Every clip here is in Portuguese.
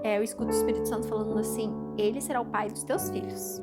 eu escuto o Espírito Santo falando assim: ele será o pai dos teus filhos.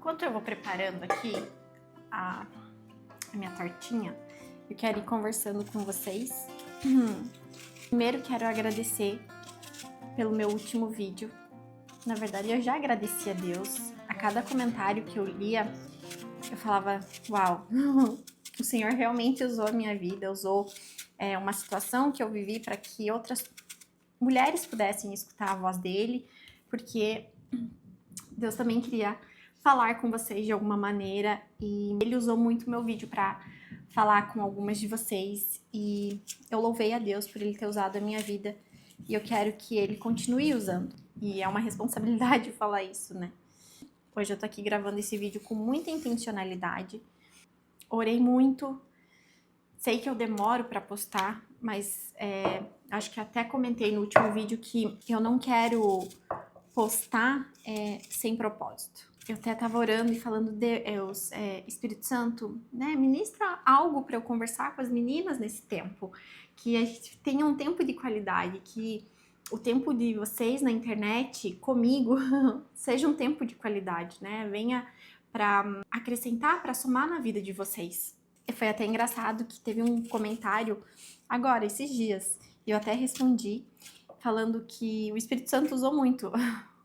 Enquanto eu vou preparando aqui a minha tortinha, eu quero ir conversando com vocês. Primeiro quero agradecer pelo meu último vídeo. Na verdade, eu já agradeci a Deus. A cada comentário que eu lia, eu falava, uau, o Senhor realmente usou a minha vida, usou uma situação que eu vivi para que outras mulheres pudessem escutar a voz dele, porque Deus também queria falar com vocês de alguma maneira e ele usou muito meu vídeo para falar com algumas de vocês e eu louvei a Deus por ele ter usado a minha vida e eu quero que ele continue usando. E é uma responsabilidade falar isso, né? Hoje eu tô aqui gravando esse vídeo com muita intencionalidade. Orei muito. Sei que eu demoro para postar, mas acho que até comentei no último vídeo que eu não quero postar sem propósito. Eu até tava orando e falando, Deus, Espírito Santo, né, ministra algo para eu conversar com as meninas nesse tempo, que a gente tenha um tempo de qualidade, que o tempo de vocês na internet comigo seja um tempo de qualidade, né? Venha para acrescentar, para somar na vida de vocês. E foi até engraçado que teve um comentário agora, esses dias, e eu até respondi falando que o Espírito Santo usou muito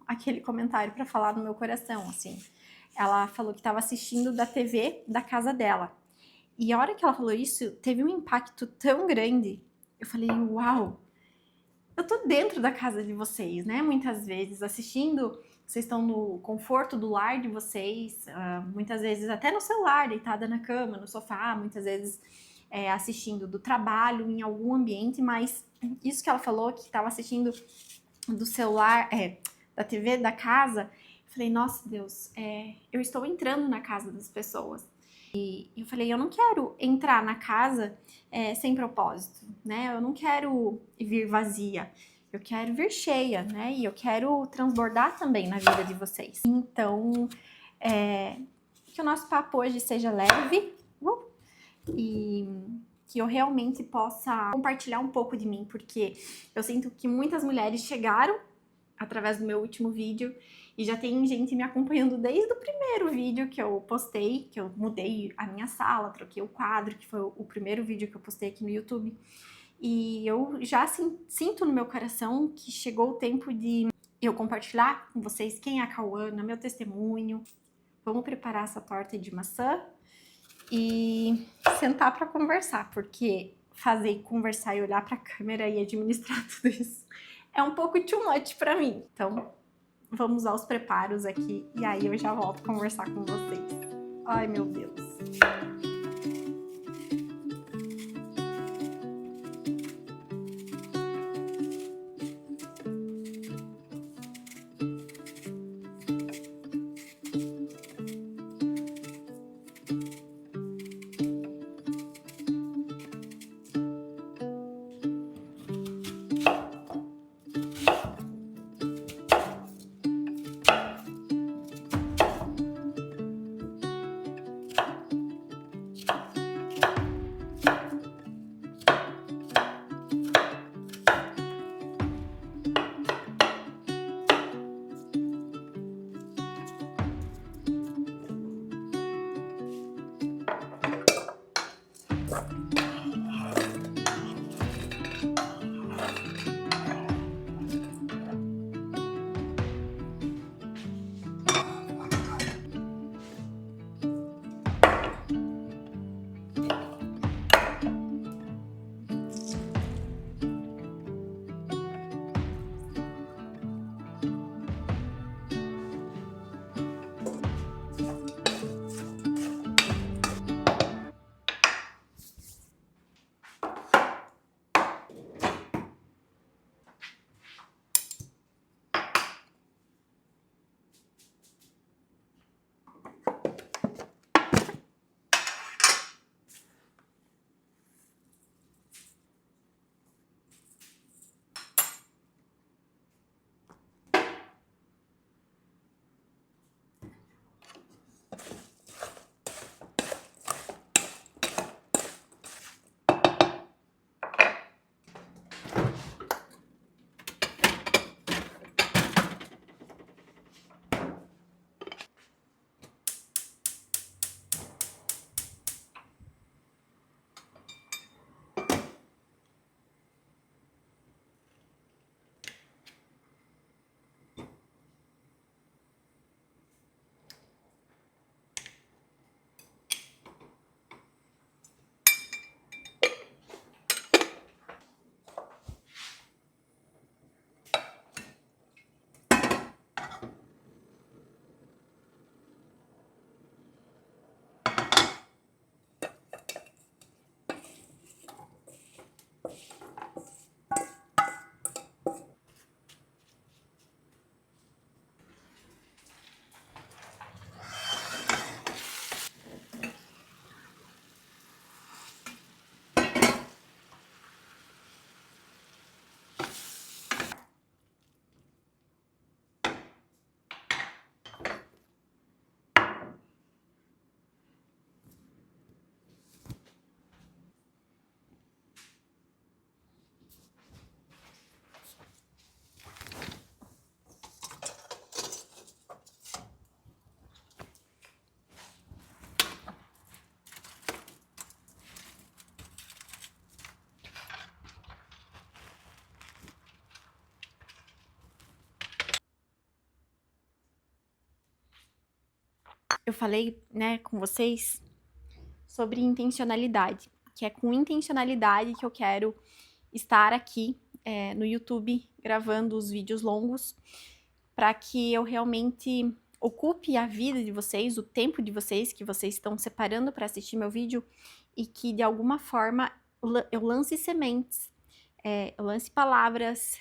aquele comentário para falar no meu coração, assim. Ela falou que estava assistindo da TV da casa dela. E a hora que ela falou isso, teve um impacto tão grande. Eu falei, uau, eu tô dentro da casa de vocês, né? Muitas vezes assistindo, vocês estão no conforto do lar de vocês, muitas vezes até no celular, deitada na cama, no sofá, muitas vezes assistindo do trabalho, em algum ambiente, mas isso que ela falou, que estava assistindo do celular, da TV da casa, eu falei, nossa Deus, eu estou entrando na casa das pessoas. E eu falei, eu não quero entrar na casa sem propósito, né? Eu não quero vir vazia, eu quero vir cheia, né? E eu quero transbordar também na vida de vocês. Então, que o nosso papo hoje seja leve e que eu realmente possa compartilhar um pouco de mim, porque eu sinto que muitas mulheres chegaram através do meu último vídeo e já tem gente me acompanhando desde o primeiro vídeo que eu postei, que eu mudei a minha sala, troquei o quadro, que foi o primeiro vídeo que eu postei aqui no YouTube. E eu já sinto no meu coração que chegou o tempo de eu compartilhar com vocês quem é a Cauana, meu testemunho. Vamos preparar essa torta de maçã e sentar para conversar, porque fazer conversar e olhar para a câmera e administrar tudo isso é um pouco too much para mim. Então, vamos aos preparos aqui e aí eu já volto conversar com vocês. Ai, meu Deus. eu falei, né, com vocês sobre intencionalidade, que é com intencionalidade que eu quero estar aqui no YouTube gravando os vídeos longos, para que eu realmente ocupe a vida de vocês, o tempo de vocês que vocês estão separando para assistir meu vídeo, e que de alguma forma eu lance sementes, eu lance palavras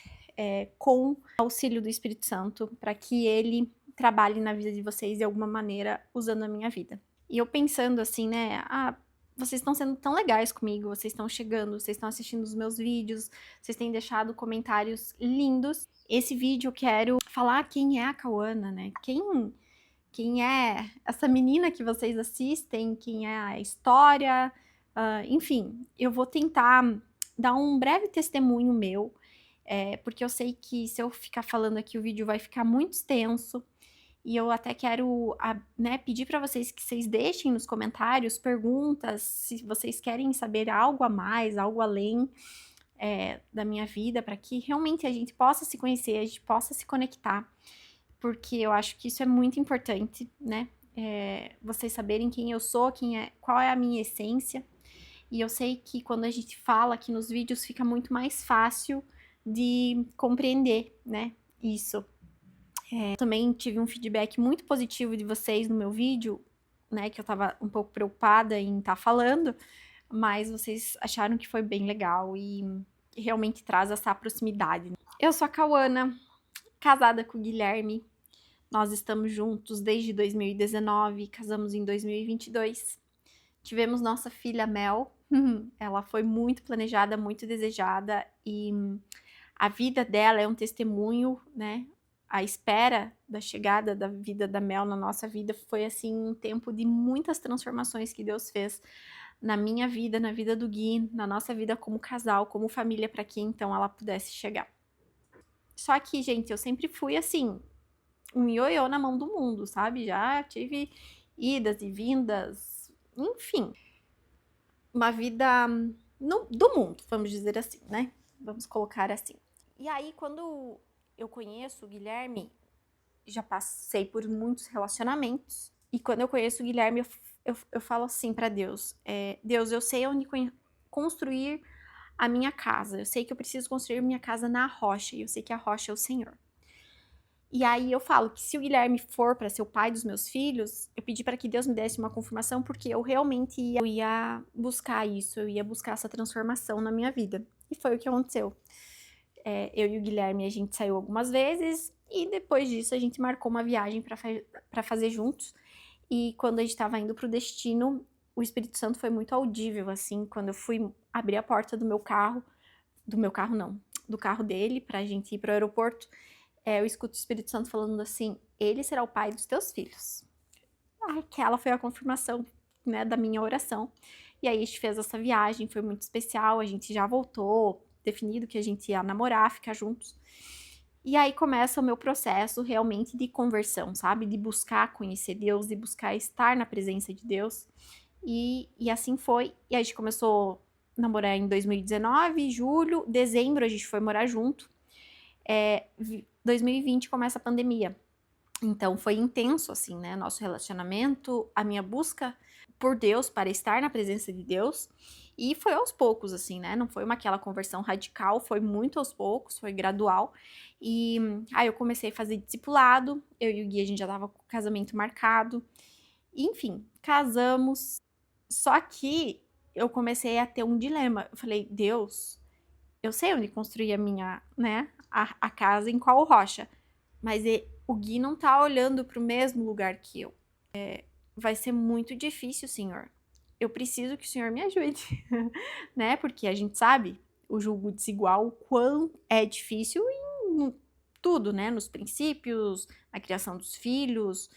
com auxílio do Espírito Santo, para que ele trabalhe na vida de vocês de alguma maneira usando a minha vida. E eu pensando assim, né, vocês estão sendo tão legais comigo, vocês estão chegando, vocês estão assistindo os meus vídeos, vocês têm deixado comentários lindos. Esse vídeo eu quero falar quem é a Cauana, né? Quem é essa menina que vocês assistem, quem é a história, enfim, eu vou tentar dar um breve testemunho meu, porque eu sei que se eu ficar falando aqui o vídeo vai ficar muito extenso, e eu até quero né, pedir para vocês que vocês deixem nos comentários perguntas, se vocês querem saber algo a mais, algo além da minha vida, para que realmente a gente possa se conhecer, a gente possa se conectar, porque eu acho que isso é muito importante, né? Vocês saberem quem eu sou, qual é a minha essência. E eu sei que quando a gente fala aqui nos vídeos fica muito mais fácil de compreender, né? Isso. Também tive um feedback muito positivo de vocês no meu vídeo, né? Que eu tava um pouco preocupada em estar falando, mas vocês acharam que foi bem legal e realmente traz essa proximidade. Eu sou a Cauana, casada com o Guilherme. Nós estamos juntos desde 2019, casamos em 2022. Tivemos nossa filha Mel. Ela foi muito planejada, muito desejada, e a vida dela é um testemunho, né? A espera da chegada da vida da Mel na nossa vida foi, assim, um tempo de muitas transformações que Deus fez na minha vida, na vida do Gui, na nossa vida como casal, como família, para que então ela pudesse chegar. Só que, gente, eu sempre fui, assim, um ioiô na mão do mundo, sabe? Já tive idas e vindas, enfim, uma vida do mundo, vamos dizer assim, né? Vamos colocar assim. E aí, quando eu conheço o Guilherme, já passei por muitos relacionamentos, e quando eu conheço o Guilherme, eu falo assim para Deus, Deus, eu sei onde construir a minha casa, eu sei que eu preciso construir minha casa na rocha, e eu sei que a rocha é o Senhor. E aí eu falo que se o Guilherme for para ser o pai dos meus filhos, eu pedi para que Deus me desse uma confirmação, porque eu realmente ia buscar isso, eu ia buscar essa transformação na minha vida. E foi o que aconteceu. Eu e o Guilherme, a gente saiu algumas vezes, e depois disso a gente marcou uma viagem para fazer juntos. E quando a gente estava indo para o destino, o Espírito Santo foi muito audível, assim, quando eu fui abrir a porta do carro não, do carro dele, pra gente ir pro aeroporto, eu escuto o Espírito Santo falando assim, ele será o pai dos teus filhos. Aquela foi a confirmação, né, da minha oração. E aí a gente fez essa viagem, foi muito especial, a gente já voltou, definido que a gente ia namorar, ficar juntos. E aí começa o meu processo realmente de conversão, sabe? De buscar conhecer Deus, de buscar estar na presença de Deus. E assim foi. E a gente começou a namorar em 2019, julho, dezembro a gente foi morar junto. 2020 começa a pandemia. Então foi intenso, assim, né? Nosso relacionamento, a minha busca por Deus, para estar na presença de Deus. E foi aos poucos, assim, né? Não foi aquela conversão radical, foi muito aos poucos, foi gradual. E aí eu comecei a fazer discipulado, eu e o Gui, a gente já tava com o casamento marcado. Enfim, casamos. Só que eu comecei a ter um dilema. Eu falei, Deus, eu sei onde construir a minha, né, a casa, em qual rocha. Mas o Gui não tá olhando pro mesmo lugar que eu. Vai ser muito difícil, Senhor. Eu preciso que o Senhor me ajude, né? Porque a gente sabe o julgo desigual, o quão é difícil em tudo, né? Nos princípios, na criação dos filhos,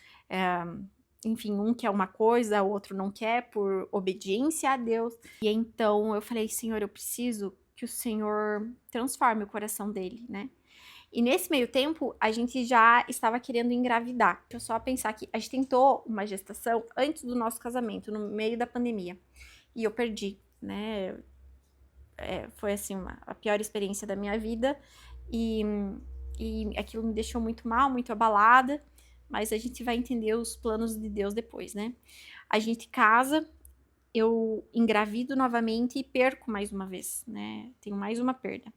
enfim, um quer uma coisa, o outro não quer, por obediência a Deus. E então eu falei, Senhor, eu preciso que o Senhor transforme o coração dele, né? E nesse meio tempo, a gente já estava querendo engravidar. Deixa eu só pensar que a gente tentou uma gestação antes do nosso casamento, no meio da pandemia. E eu perdi, né? Foi, assim, a pior experiência da minha vida. E aquilo me deixou muito mal, muito abalada. mas a gente vai entender os planos de Deus depois, né? A gente casa, eu engravido novamente e perco mais uma vez, né? Tenho mais uma perda.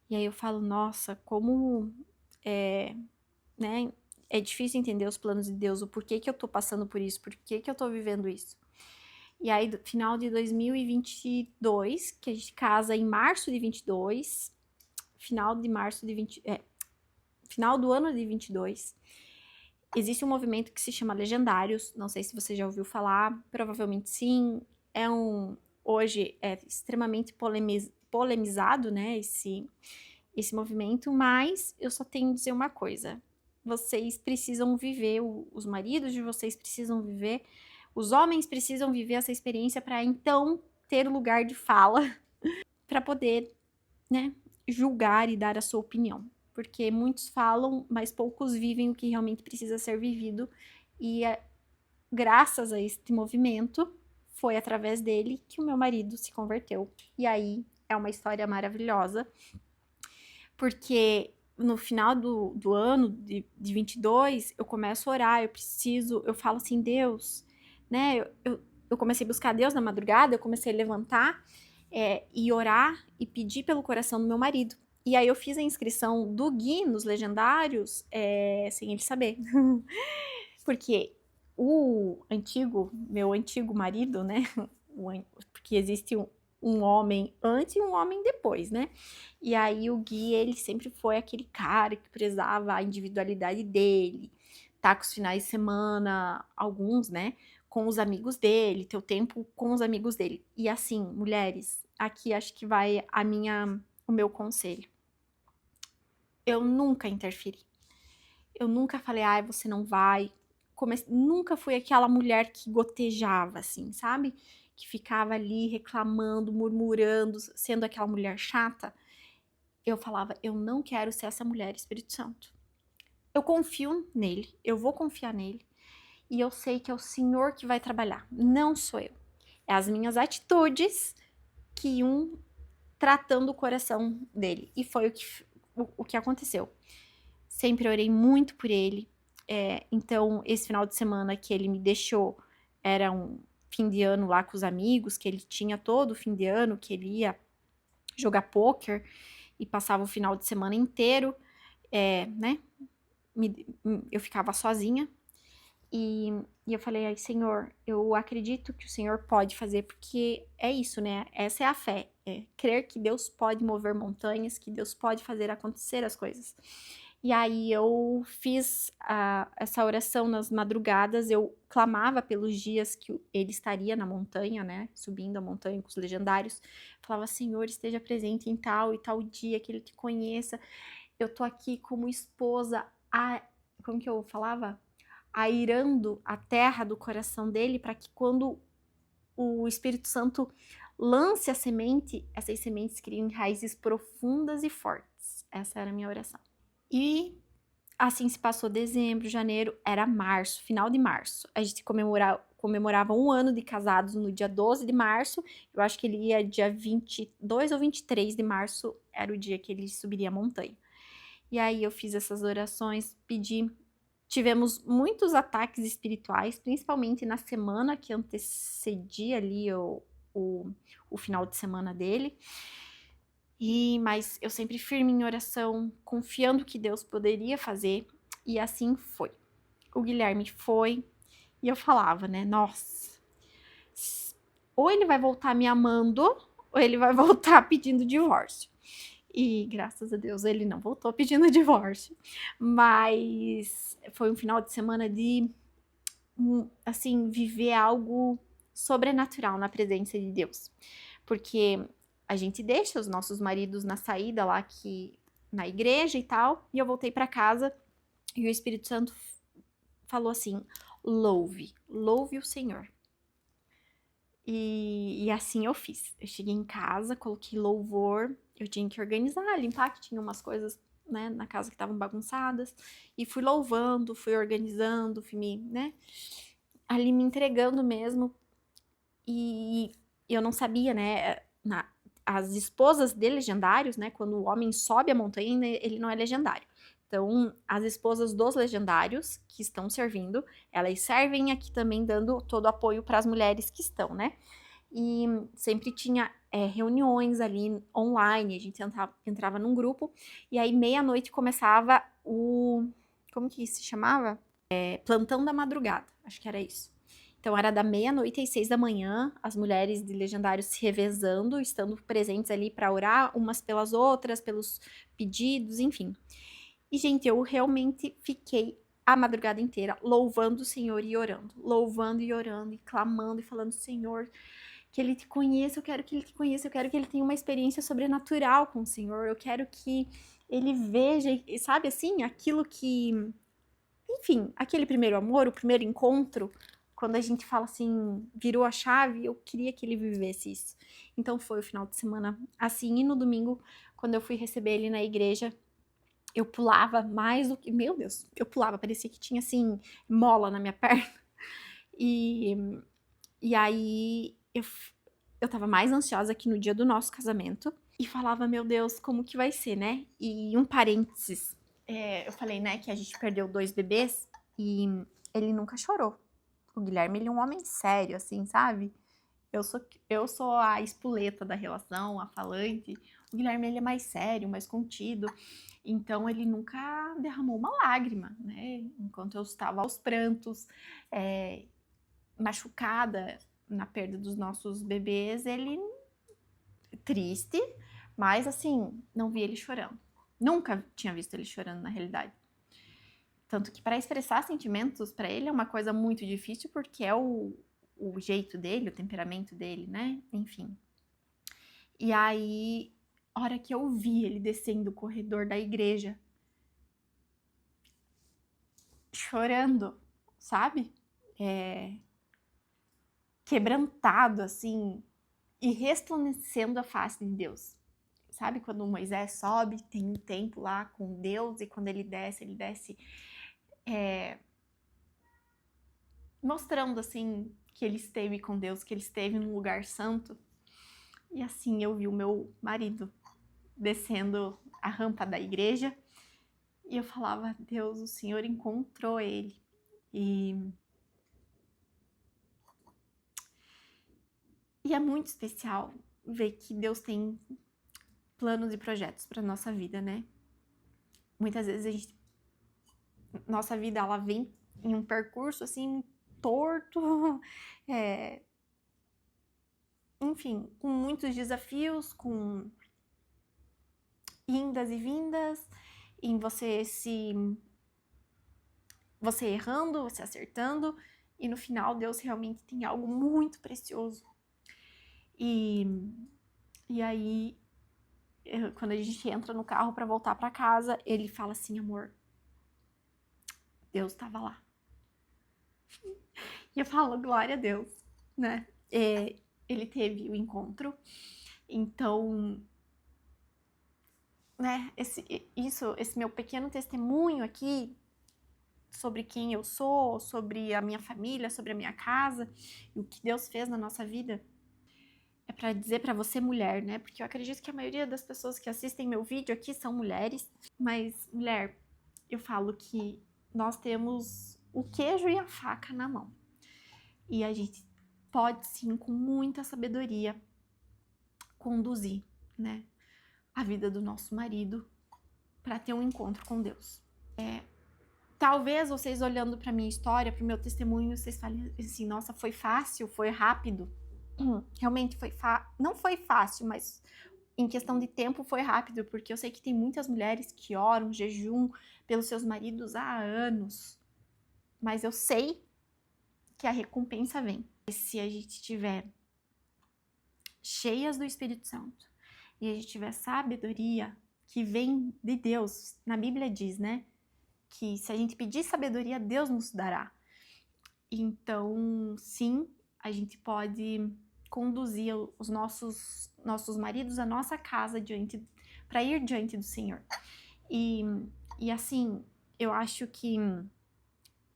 E aí eu falo, nossa, como né? É difícil entender os planos de Deus, o porquê que eu tô passando por isso, por que eu tô vivendo isso. E aí, final de 2022, que a gente casa em março de 22, final de março de 20, final do ano de 22, existe um movimento que se chama Legendários, não sei se você já ouviu falar, provavelmente sim, hoje é extremamente polemizado, né, esse movimento, mas eu só tenho a dizer uma coisa, vocês precisam viver, os maridos de vocês precisam viver, os homens precisam viver essa experiência para então ter lugar de fala, para poder, né, julgar e dar a sua opinião. Porque muitos falam, mas poucos vivem o que realmente precisa ser vivido. E graças a este movimento, foi através dele que o meu marido se converteu. E aí é uma história maravilhosa, porque no final do ano de 22, eu começo a orar, eu falo assim, Deus, né, eu comecei a buscar Deus na madrugada, eu comecei a levantar e orar e pedir pelo coração do meu marido. E aí eu fiz a inscrição do Gui nos Legendários sem ele saber. Porque meu antigo marido, né, porque existe um homem antes e um homem depois, né? E aí o Gui, ele sempre foi aquele cara que prezava a individualidade dele, tá com os finais de semana, alguns, né, com os amigos dele, ter o tempo com os amigos dele. E assim, mulheres, aqui acho que vai o meu conselho. Eu nunca interferi. Eu nunca falei, ai, você não vai. Nunca fui aquela mulher que gotejava, assim, sabe? Que ficava ali reclamando, murmurando, sendo aquela mulher chata. Eu falava, eu não quero ser essa mulher, Espírito Santo. Eu confio nele, eu vou confiar nele. E eu sei que é o Senhor que vai trabalhar, não sou eu. É as minhas atitudes que iam tratando o coração dele. E foi o que aconteceu. Sempre orei muito por ele. Então, esse final de semana que ele me deixou, era um fim de ano lá com os amigos, que ele tinha todo o fim de ano, que ele ia jogar pôquer e passava o final de semana inteiro, né? Eu ficava sozinha. E eu falei, ai, Senhor, eu acredito que o Senhor pode fazer, porque é isso, né? Essa é a fé, crer que Deus pode mover montanhas, que Deus pode fazer acontecer as coisas. E aí eu fiz essa oração nas madrugadas, eu clamava pelos dias que ele estaria na montanha, né? Subindo a montanha com os legendários. Falava, Senhor, esteja presente em tal e tal dia, que ele te conheça. Eu tô aqui como esposa, como que eu falava? Airando a terra do coração dele, para que quando o Espírito Santo lance a semente, essas sementes criem raízes profundas e fortes. Essa era a minha oração. E assim se passou dezembro, janeiro, era março, final de março. A gente comemorava um ano de casados no dia 12 de março. Eu acho que ele ia dia 22 ou 23 de março, era o dia que ele subiria a montanha. E aí eu fiz essas orações, pedi. Tivemos muitos ataques espirituais, principalmente na semana que antecedia ali o final de semana dele. Mas eu sempre firme em oração, confiando que Deus poderia fazer, e assim foi. O Guilherme foi, e eu falava, né, nossa, ou ele vai voltar me amando, ou ele vai voltar pedindo divórcio. E graças a Deus ele não voltou pedindo divórcio. Mas foi um final de semana de, assim, viver algo sobrenatural na presença de Deus. Porque a gente deixa os nossos maridos na saída lá na igreja e tal, e eu voltei para casa e o Espírito Santo falou assim: louve o Senhor. E assim eu fiz. Eu cheguei em casa, coloquei louvor, eu tinha que organizar, limpar, que tinha umas coisas, né, na casa que estavam bagunçadas, e fui louvando, fui organizando, fui ali me entregando mesmo. E eu não sabia, né, as esposas de legendários, né, quando o homem sobe a montanha, ele não é legendário. Então, as esposas dos legendários que estão servindo, elas servem aqui também dando todo o apoio para as mulheres que estão, né? E sempre tinha reuniões ali online, a gente entrava num grupo, e aí meia-noite começava o... como que se chamava? Plantão da madrugada, acho que era isso. Então era da meia-noite às 6 da manhã, as mulheres de Legendários se revezando, estando presentes ali para orar umas pelas outras, pelos pedidos, enfim. E, gente, eu realmente fiquei a madrugada inteira louvando o Senhor e orando, louvando e orando, e clamando e falando: Senhor, que Ele te conheça, eu quero que Ele te conheça, eu quero que Ele tenha uma experiência sobrenatural com o Senhor, eu quero que Ele veja, sabe assim, aquilo que... Enfim, aquele primeiro amor, o primeiro encontro, quando a gente fala assim, virou a chave, eu queria que ele vivesse isso. Então foi o final de semana assim, e no domingo, quando eu fui receber ele na igreja, eu pulava mais do que... Meu Deus, eu pulava, parecia que tinha assim, mola na minha perna. E, e aí eu tava mais ansiosa que no dia do nosso casamento. E falava, meu Deus, como que vai ser, né? E um parênteses, eu falei, né, que a gente perdeu 2 bebês e ele nunca chorou. O Guilherme, ele é um homem sério, assim, sabe? Eu sou a espoleta da relação, a falante. O Guilherme, ele é mais sério, mais contido. Então, ele nunca derramou uma lágrima, né? Enquanto eu estava aos prantos, machucada na perda dos nossos bebês, ele triste, mas assim, não vi ele chorando. Nunca tinha visto ele chorando, na realidade. Tanto que para expressar sentimentos para ele é uma coisa muito difícil, porque é o jeito dele, o temperamento dele, né? Enfim. E aí, a hora que eu vi ele descendo o corredor da igreja, chorando, sabe? Quebrantado, assim, e resplandecendo a face de Deus. Sabe quando Moisés sobe, tem um tempo lá com Deus, e quando ele desce mostrando assim que ele esteve com Deus, que ele esteve num lugar santo. E assim eu vi o meu marido descendo a rampa da igreja e eu falava: Deus, o Senhor encontrou ele. E é muito especial ver que Deus tem planos e projetos para nossa vida, né? Muitas vezes nossa vida ela vem em um percurso assim torto, enfim, com muitos desafios, com indas e vindas, em você errando, você acertando, e no final Deus realmente tem algo muito precioso. E aí, quando a gente entra no carro para voltar para casa, ele fala assim: amor, Deus estava lá. E eu falo: glória a Deus, né? Ele teve o encontro. Então, né, esse meu pequeno testemunho aqui sobre quem eu sou, sobre a minha família, sobre a minha casa, e o que Deus fez na nossa vida, é para dizer para você, mulher, né? Porque eu acredito que a maioria das pessoas que assistem meu vídeo aqui são mulheres, mas, mulher, eu falo que nós temos o queijo e a faca na mão. E a gente pode sim, com muita sabedoria, conduzir, né, a vida do nosso marido para ter um encontro com Deus. Talvez vocês olhando para minha história, para o meu testemunho, vocês falem assim: nossa, foi fácil, foi rápido. Realmente não foi fácil, mas em questão de tempo foi rápido, porque eu sei que tem muitas mulheres que oram, jejum pelos seus maridos há anos. Mas eu sei que a recompensa vem. Se a gente estiver cheias do Espírito Santo e a gente tiver sabedoria que vem de Deus, na Bíblia diz, né, que se a gente pedir sabedoria, Deus nos dará. Então, sim, a gente pode conduzir os nossos maridos, a nossa casa para ir diante do Senhor. E assim, eu acho que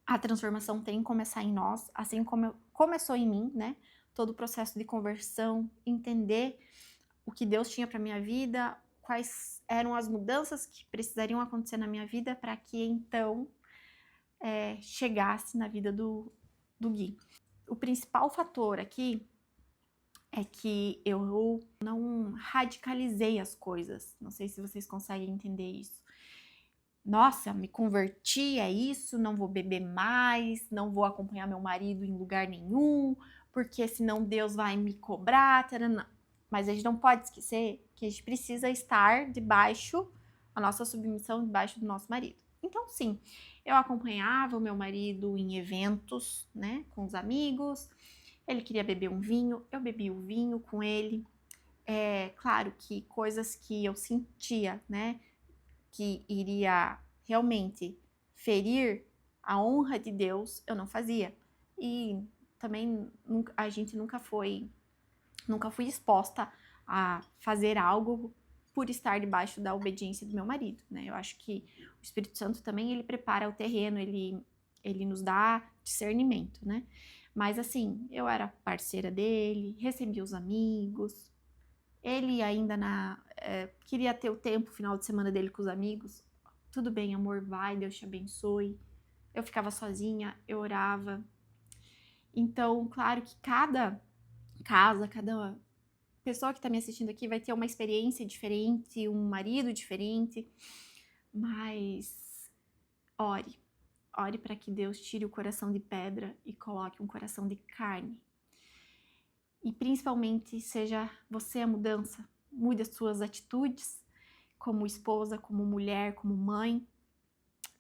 a transformação tem que começar em nós, assim como começou em mim, né? Todo o processo de conversão, entender o que Deus tinha para minha vida, quais eram as mudanças que precisariam acontecer na minha vida para que então chegasse na vida do Gui. O principal fator aqui é que eu não radicalizei as coisas. Não sei se vocês conseguem entender isso. Nossa, me converti, é isso, não vou beber mais, não vou acompanhar meu marido em lugar nenhum, porque senão Deus vai me cobrar, taranã. Mas a gente não pode esquecer que a gente precisa estar debaixo, a nossa submissão debaixo do nosso marido. Então, sim, eu acompanhava o meu marido em eventos, né, com os amigos. Ele queria beber um vinho, eu bebia o vinho com ele. É claro que coisas que eu sentia, né, que iria realmente ferir a honra de Deus, eu não fazia. E também a gente nunca fui exposta a fazer algo por estar debaixo da obediência do meu marido, né? Eu acho que o Espírito Santo também, ele prepara o terreno, ele nos dá discernimento, né? Mas assim, eu era parceira dele, recebia os amigos, ele ainda queria ter o tempo, final de semana dele com os amigos. Tudo bem, amor, vai, Deus te abençoe. Eu ficava sozinha, eu orava. Então, claro que cada casa, cada pessoa que está me assistindo aqui vai ter uma experiência diferente, um marido diferente, mas ore. Ore para que Deus tire o coração de pedra e coloque um coração de carne. E principalmente seja você a mudança. Mude as suas atitudes como esposa, como mulher, como mãe,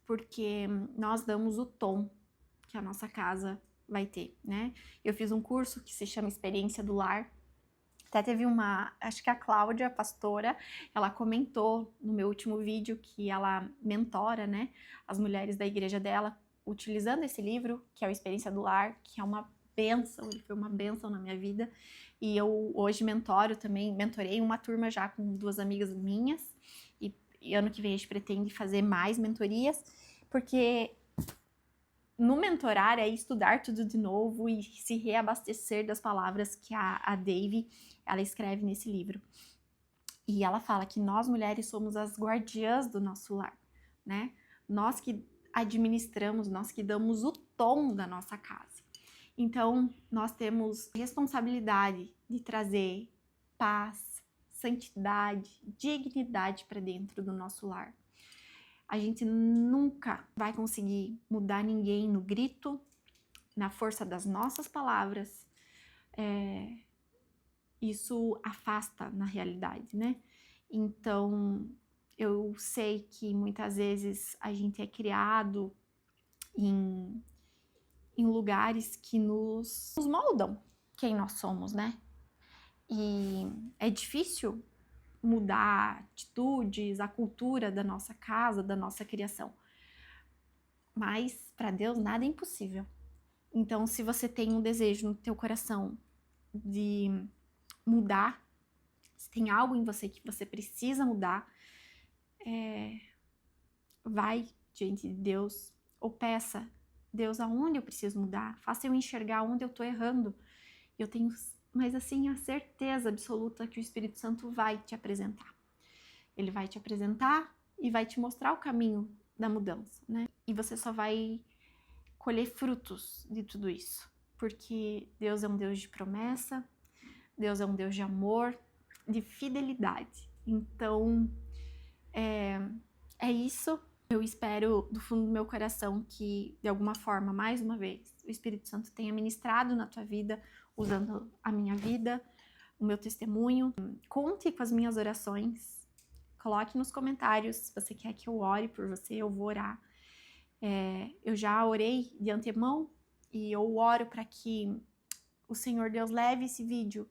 porque nós damos o tom que a nossa casa vai ter, né? Eu fiz um curso que se chama Experiência do Lar. Até teve acho que a Cláudia, a pastora, ela comentou no meu último vídeo que ela mentora, né, as mulheres da igreja dela, utilizando esse livro, que é o Experiência do Lar, que é uma bênção, ele foi uma bênção na minha vida. E eu hoje mentorei uma turma já com 2 amigas minhas, e ano que vem a gente pretende fazer mais mentorias, porque no mentorar é estudar tudo de novo e se reabastecer das palavras que a Dave, ela escreve nesse livro. E ela fala que nós mulheres somos as guardiãs do nosso lar, né? Nós que administramos, nós que damos o tom da nossa casa. Então, nós temos responsabilidade de trazer paz, santidade, dignidade para dentro do nosso lar. A gente nunca vai conseguir mudar ninguém no grito, na força das nossas palavras. Isso afasta na realidade, né? Então, eu sei que muitas vezes a gente é criado em lugares que nos moldam quem nós somos, né? E é difícil mudar atitudes, a cultura da nossa casa, da nossa criação. Mas para Deus nada é impossível. Então, se você tem um desejo no teu coração de mudar, se tem algo em você que você precisa mudar, vai diante de Deus ou peça, Deus, aonde eu preciso mudar? Faça eu enxergar onde eu tô errando. Eu tenho, mas assim, a certeza absoluta que o Espírito Santo vai te apresentar. Ele vai te apresentar e vai te mostrar o caminho da mudança, né? E você só vai colher frutos de tudo isso, porque Deus é um Deus de promessa, Deus é um Deus de amor, de fidelidade. Então, é isso. Eu espero do fundo do meu coração que, de alguma forma, mais uma vez, o Espírito Santo tenha ministrado na tua vida, usando a minha vida, o meu testemunho. Conte com as minhas orações. Coloque nos comentários se você quer que eu ore por você, eu vou orar. Eu já orei de antemão e eu oro para que o Senhor Deus leve esse vídeo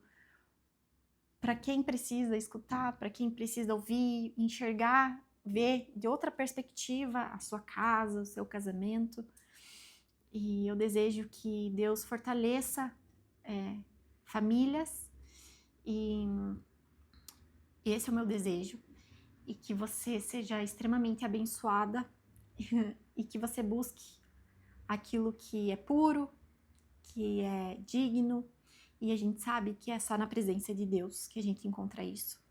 para quem precisa escutar, para quem precisa ouvir, enxergar, ver de outra perspectiva a sua casa, o seu casamento. E eu desejo que Deus fortaleça famílias, e esse é o meu desejo, e que você seja extremamente abençoada e que você busque aquilo que é puro, que é digno, e a gente sabe que é só na presença de Deus que a gente encontra isso.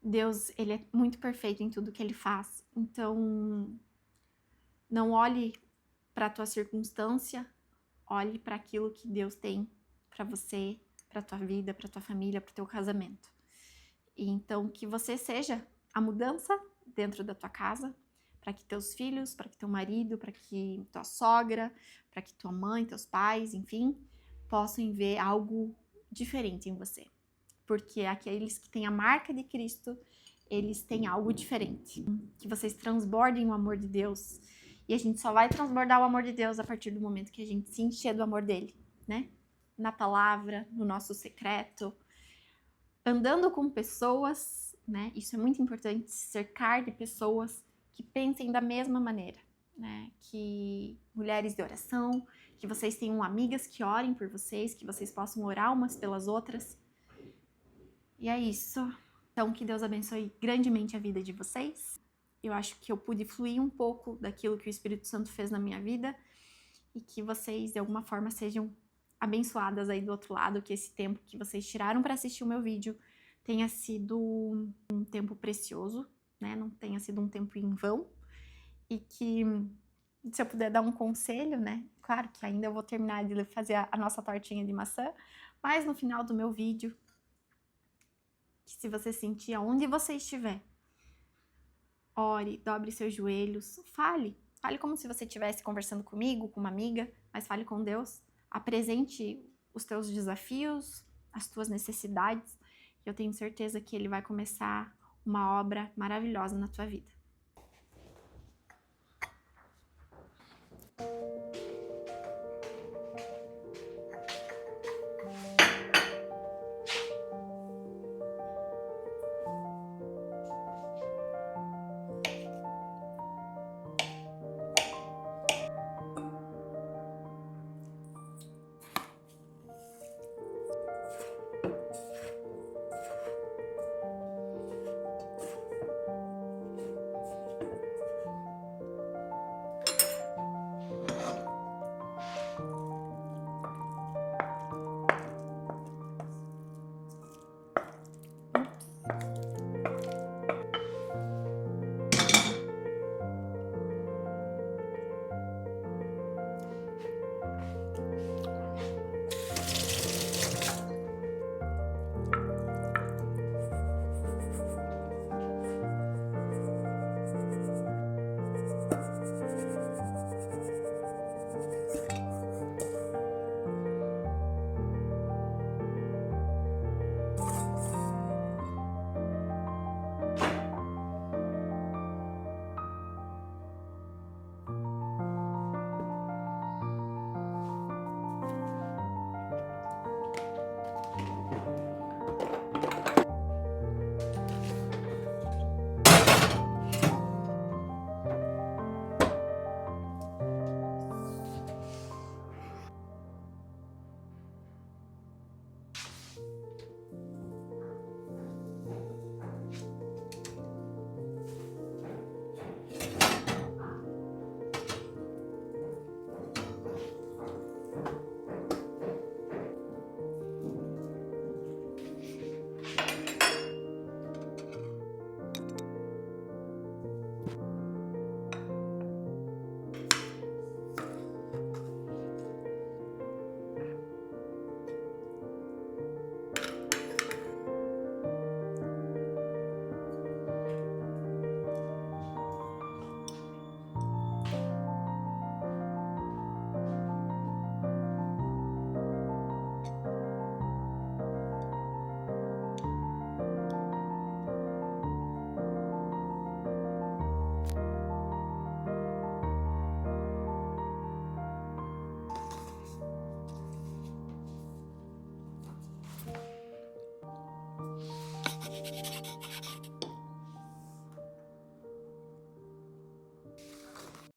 Deus, ele é muito perfeito em tudo que ele faz. Então, não olhe para a tua circunstância, olhe para aquilo que Deus tem para você, para tua vida, para tua família, para o teu casamento. E então, que você seja a mudança dentro da tua casa, para que teus filhos, para que teu marido, para que tua sogra, para que tua mãe, teus pais, enfim, possam ver algo diferente em você. Porque aqueles que têm a marca de Cristo, eles têm algo diferente. Que vocês transbordem o amor de Deus. E a gente só vai transbordar o amor de Deus a partir do momento que a gente se encher do amor dele, né? Na palavra, no nosso secreto, andando com pessoas, né? Isso é muito importante, cercar de pessoas que pensem da mesma maneira, né? Que mulheres de oração, que vocês tenham amigas que orem por vocês, que vocês possam orar umas pelas outras. E é isso. Então, que Deus abençoe grandemente a vida de vocês. Eu acho que eu pude fluir um pouco daquilo que o Espírito Santo fez na minha vida e que vocês, de alguma forma, sejam abençoadas aí do outro lado, que esse tempo que vocês tiraram para assistir o meu vídeo tenha sido um tempo precioso, né? Não tenha sido um tempo em vão. E que, se eu puder dar um conselho, né? Claro que ainda eu vou terminar de fazer a nossa tortinha de maçã, mas no final do meu vídeo, que se você sentir aonde você estiver, ore, dobre seus joelhos, fale como se você estivesse conversando comigo, com uma amiga, mas fale com Deus, apresente os teus desafios, as tuas necessidades, e eu tenho certeza que Ele vai começar uma obra maravilhosa na tua vida.